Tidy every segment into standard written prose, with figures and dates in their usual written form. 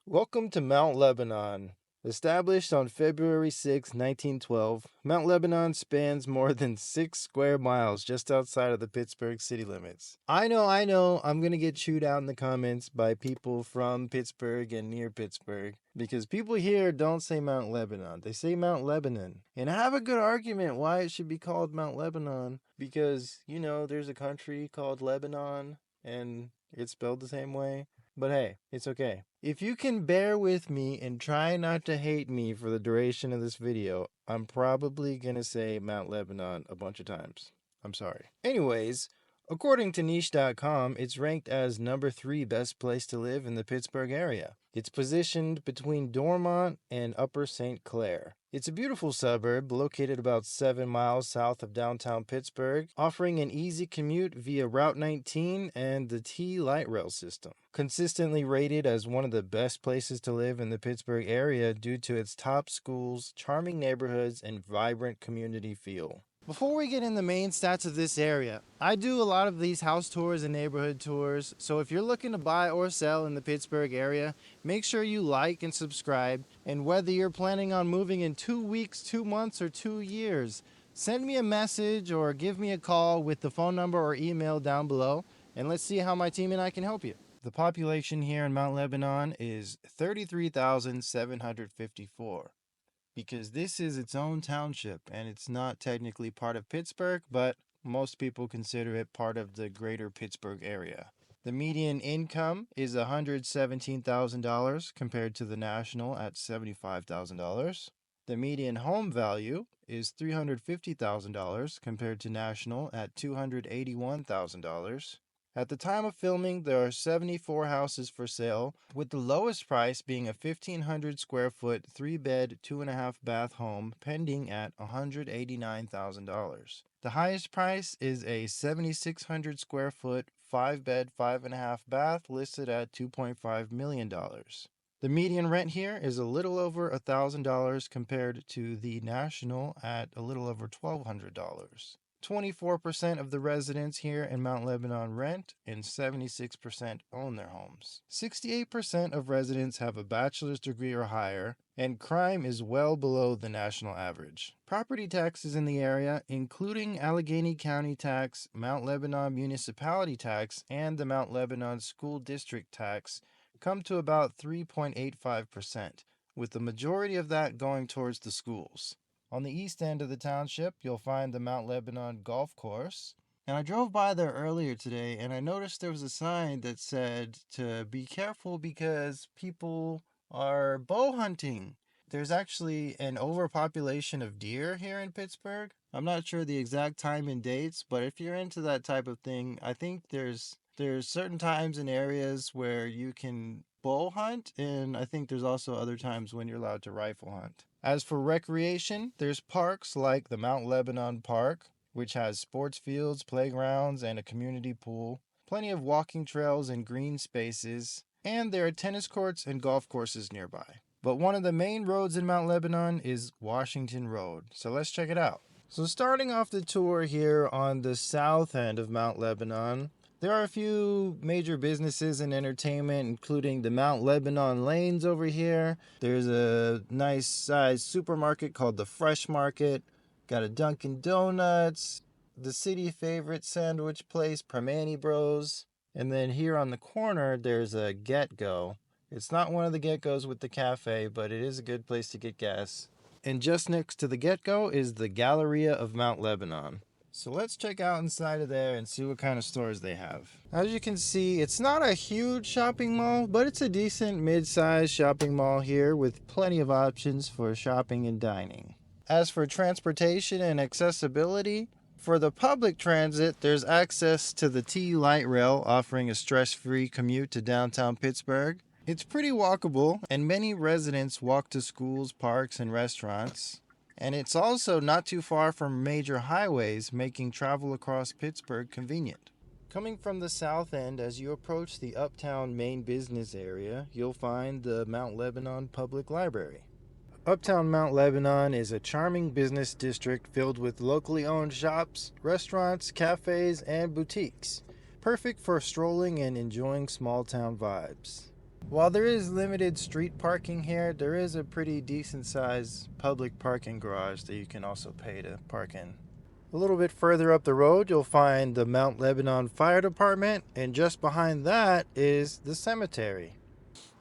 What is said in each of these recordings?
Welcome to Mount Lebanon. Established on February 6, 1912, Mount Lebanon spans more than 6 square miles just outside of the Pittsburgh city limits. I know, I'm gonna get chewed out in the comments by people from Pittsburgh and near Pittsburgh because people here don't say Mount Lebanon, they say Mount Lebanon. And I have a good argument why it should be called Mount Lebanon because, there's a country called Lebanon and it's spelled the same way. But hey, it's okay. If you can bear with me and try not to hate me for the duration of this video, I'm probably gonna say Mount Lebanon a bunch of times. I'm sorry. Anyways, according to niche.com, it's ranked as number 3 best place to live in the Pittsburgh area. It's positioned between Dormont and Upper St. Clair. It's a beautiful suburb located about 7 miles south of downtown Pittsburgh, offering an easy commute via Route 19 and the T light rail system. Consistently rated as one of the best places to live in the Pittsburgh area due to its top schools, charming neighborhoods, and vibrant community feel. Before we get in the main stats of this area, I do a lot of these house tours and neighborhood tours, so if you're looking to buy or sell in the Pittsburgh area, make sure you like and subscribe, and whether you're planning on moving in 2 weeks, 2 months, or 2 years, send me a message or give me a call with the phone number or email down below, and let's see how my team and I can help you. The population here in Mount Lebanon is 33,754. Because this is its own township and it's not technically part of Pittsburgh, but most people consider it part of the greater Pittsburgh area. The median income is $117,000 compared to the national at $75,000. The median home value is $350,000 compared to national at $281,000. At the time of filming, there are 74 houses for sale, with the lowest price being a 1,500 square foot, 3-bed, 2.5 bath home pending at $189,000. The highest price is a 7,600 square foot, 5-bed, 5.5 bath listed at $2.5 million. The median rent here is a little over $1,000 compared to the national at a little over $1,200. 24% of the residents here in Mount Lebanon rent, and 76% own their homes. 68% of residents have a bachelor's degree or higher, and crime is well below the national average. Property taxes in the area, including Allegheny County tax, Mount Lebanon municipality tax, and the Mount Lebanon school district tax, come to about 3.85%, with the majority of that going towards the schools. On the east end of the township, you'll find the Mount Lebanon Golf Course. And I drove by there earlier today and I noticed there was a sign that said to be careful because people are bow hunting. There's actually an overpopulation of deer here in Pittsburgh. I'm not sure the exact time and dates, but if you're into that type of thing, I think there's certain times and areas where you can bow hunt, and I think there's also other times when you're allowed to rifle hunt. As for recreation, there's parks like the Mount Lebanon Park, which has sports fields, playgrounds, and a community pool, plenty of walking trails and green spaces, and there are tennis courts and golf courses nearby. But one of the main roads in Mount Lebanon is Washington Road, so let's check it out. So starting off the tour here on the south end of Mount Lebanon, there are a few major businesses and entertainment, including the Mount Lebanon Lanes over here. There's a nice sized supermarket called the Fresh Market. Got a Dunkin' Donuts, the city favorite sandwich place, Permani Bros. And then here on the corner, there's a Get Go. It's not one of the Get Go's with the cafe, but it is a good place to get gas. And just next to the Get Go is the Galleria of Mount Lebanon. So let's check out inside of there and see what kind of stores they have. As you can see, it's not a huge shopping mall, but it's a decent mid-sized shopping mall here with plenty of options for shopping and dining. As for transportation and accessibility, for the public transit, there's access to the T light rail offering a stress-free commute to downtown Pittsburgh. It's pretty walkable, and many residents walk to schools, parks, and restaurants. And it's also not too far from major highways, making travel across Pittsburgh convenient. Coming from the south end, as you approach the Uptown main business area, you'll find the Mount Lebanon Public Library. Uptown Mount Lebanon is a charming business district filled with locally owned shops, restaurants, cafes, and boutiques. Perfect for strolling and enjoying small town vibes. While there is limited street parking here, there is a pretty decent sized public parking garage that you can also pay to park in. A little bit further up the road, you'll find the Mount Lebanon Fire Department, and just behind that is the cemetery.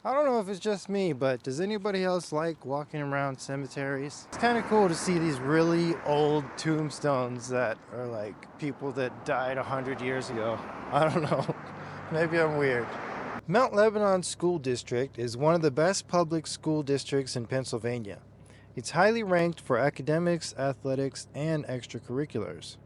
I don't know if it's just me, but does anybody else like walking around cemeteries? It's kind of cool to see these really old tombstones that are like people that died 100 years ago. I don't know. Maybe I'm weird. Mount Lebanon School District is one of the best public school districts in Pennsylvania. It's highly ranked for academics, athletics, and extracurriculars.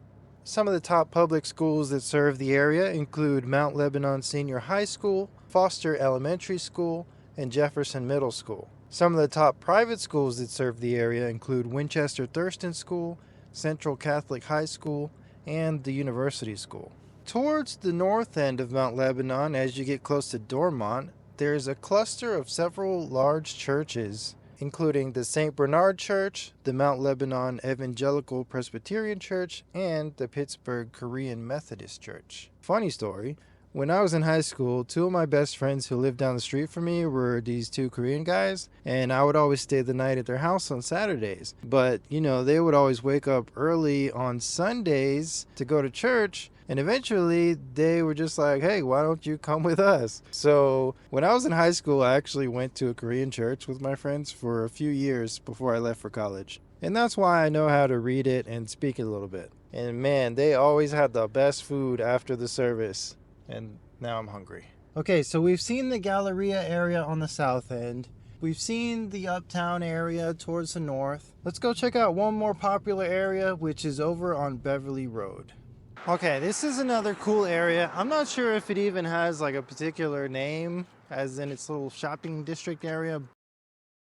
Some of the top public schools that serve the area include Mount Lebanon Senior High School, Foster Elementary School, and Jefferson Middle School. Some of the top private schools that serve the area include Winchester Thurston School, Central Catholic High School, and the University School. Towards the north end of Mount Lebanon, as you get close to Dormont, there is a cluster of several large churches, including the St. Bernard Church, the Mount Lebanon Evangelical Presbyterian Church, and the Pittsburgh Korean Methodist Church. Funny story, when I was in high school, two of my best friends who lived down the street from me were these two Korean guys, and I would always stay the night at their house on Saturdays. But, they would always wake up early on Sundays to go to church, and eventually they were just like, hey, why don't you come with us? So when I was in high school, I actually went to a Korean church with my friends for a few years before I left for college. And that's why I know how to read it and speak it a little bit. And man, they always had the best food after the service. And now I'm hungry. Okay, so we've seen the Galleria area on the south end. We've seen the Uptown area towards the north. Let's go check out one more popular area, which is over on Beverly Road. Okay, this is another cool area. I'm not sure if it even has like a particular name, as in its little shopping district area,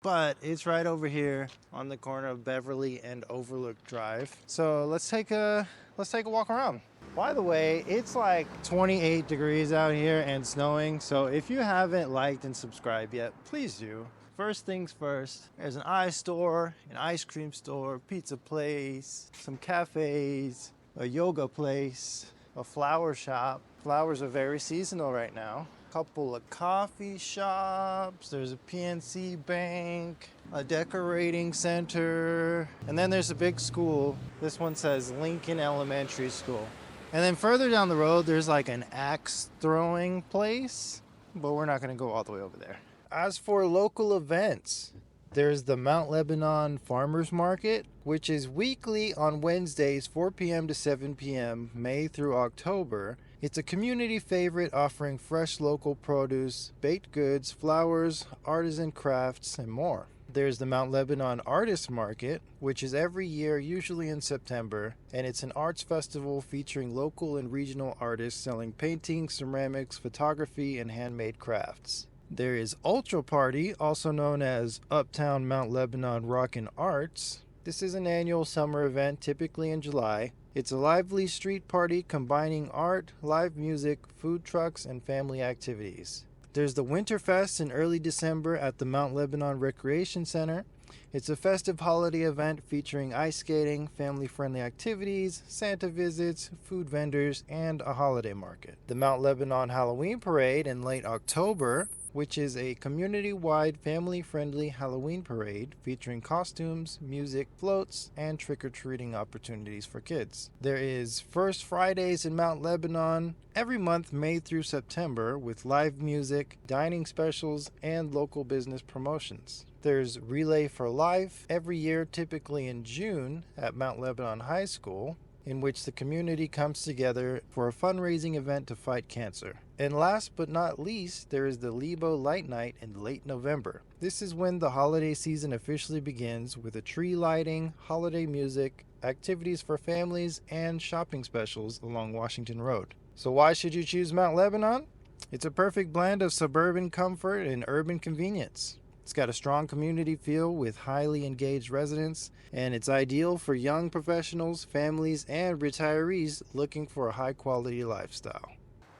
but it's right over here on the corner of Beverly and Overlook Drive. So let's take a walk around. By the way, it's like 28 degrees out here and snowing, so if you haven't liked and subscribed yet, please do. First things first, there's an ice store, an ice cream store, pizza place, some cafes, a yoga place, a flower shop. Flowers are very seasonal right now. Couple of coffee shops, there's a PNC bank, a decorating center, and then there's a big school. This one says Lincoln Elementary School. And then further down the road, there's like an axe throwing place, but we're not gonna go all the way over there. As for local events, there's the Mount Lebanon Farmers Market, which is weekly on Wednesdays, 4 p.m. to 7 p.m., May through October. It's a community favorite offering fresh local produce, baked goods, flowers, artisan crafts, and more. There's the Mount Lebanon Artist Market, which is every year, usually in September, and it's an arts festival featuring local and regional artists selling paintings, ceramics, photography, and handmade crafts. There is Ultra Party, also known as Uptown Mount Lebanon Rockin' Arts. This is an annual summer event, typically in July. It's a lively street party combining art, live music, food trucks, and family activities. There's the Winterfest in early December at the Mount Lebanon Recreation Center. It's a festive holiday event featuring ice skating, family-friendly activities, Santa visits, food vendors, and a holiday market. The Mount Lebanon Halloween Parade in late October, which is a community-wide family-friendly Halloween parade featuring costumes, music, floats, and trick-or-treating opportunities for kids. There is First Fridays in Mount Lebanon every month, May through September, with live music, dining specials, and local business promotions. There's Relay for Life every year, typically in June, at Mount Lebanon High School, in which the community comes together for a fundraising event to fight cancer. And last but not least, there is the Lebo Light Night in late November. This is when the holiday season officially begins with a tree lighting, holiday music, activities for families, and shopping specials along Washington Road. So why should you choose Mount Lebanon? It's a perfect blend of suburban comfort and urban convenience. It's got a strong community feel with highly engaged residents, and it's ideal for young professionals, families, and retirees looking for a high-quality lifestyle.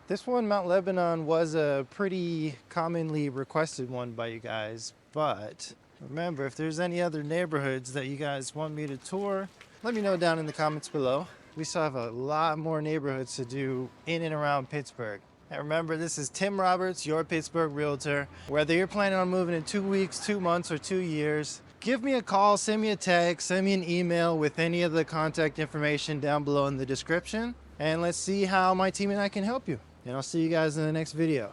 This one, Mount Lebanon, was a pretty commonly requested one by you guys, but remember, if there's any other neighborhoods that you guys want me to tour, let me know down in the comments below. We still have a lot more neighborhoods to do in and around Pittsburgh. And remember, this is Tim Roberts, your Pittsburgh realtor. Whether you're planning on moving in 2 weeks, 2 months, or 2 years, give me a call, send me a text, send me an email with any of the contact information down below in the description. And let's see how my team and I can help you. And I'll see you guys in the next video.